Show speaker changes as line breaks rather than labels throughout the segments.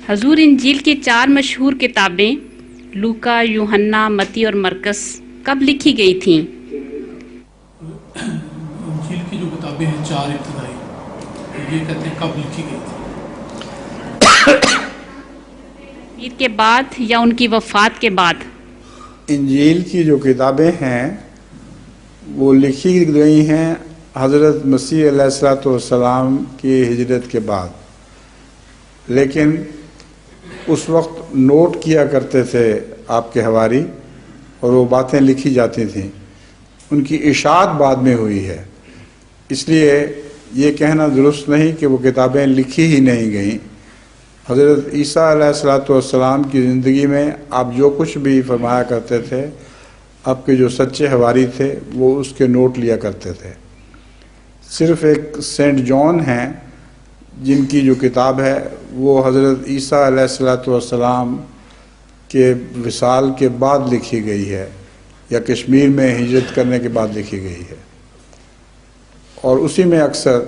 حضور انجیل کی 4 مشہور کتابیں لوکا، یوحنا، متی اور مرکس کب لکھی گئی تھیں؟
انجیل کی جو کتابیں ہیں 4 ابتدائی، یہ کہتے ہیں کب لکھی گئی تھی؟
پیر کے بعد یا ان کی وفات کے بعد؟
انجیل کی جو کتابیں ہیں وہ لکھی گئی ہیں حضرت مسیح علیہ الصلوۃ والسلام کی ہجرت کے بعد، لیکن اس وقت نوٹ کیا کرتے تھے آپ کے حواری اور وہ باتیں لکھی جاتی تھیں. ان کی اشاعت بعد میں ہوئی ہے، اس لیے یہ کہنا درست نہیں کہ وہ کتابیں لکھی ہی نہیں گئیں. حضرت عیسیٰ علیہ الصلوۃ والسلام کی زندگی میں آپ جو کچھ بھی فرمایا کرتے تھے، آپ کے جو سچے حواری تھے وہ اس کے نوٹ لیا کرتے تھے. صرف ایک سینٹ جان ہیں جن کی جو کتاب ہے وہ حضرت عیسیٰ علیہ الصلوۃ والسلام کے وصال کے بعد لکھی گئی ہے، یا کشمیر میں ہجرت کرنے کے بعد لکھی گئی ہے، اور اسی میں اکثر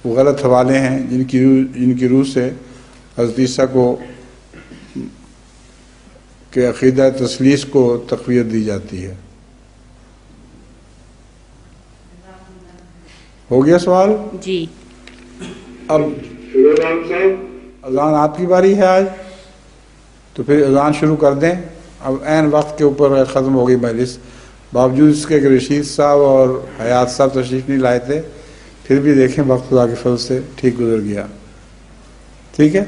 وہ غلط حوالے ہیں جن کی روح سے حضرت عیسیٰ کو کہ عقیدہ تثلیث کو تقویت دی جاتی ہے. ہو گیا سوال؟
جی.
اب اذان آپ کی باری ہے آج، تو پھر اذان شروع کر دیں. اب عین وقت کے اوپر ختم ہو گئی مجلس، باوجود اس کے کہ رشید صاحب اور حیات صاحب تشریف نہیں لائے تھے، پھر بھی دیکھیں وقت خدا کے فضل سے ٹھیک گزر گیا. ٹھیک ہے.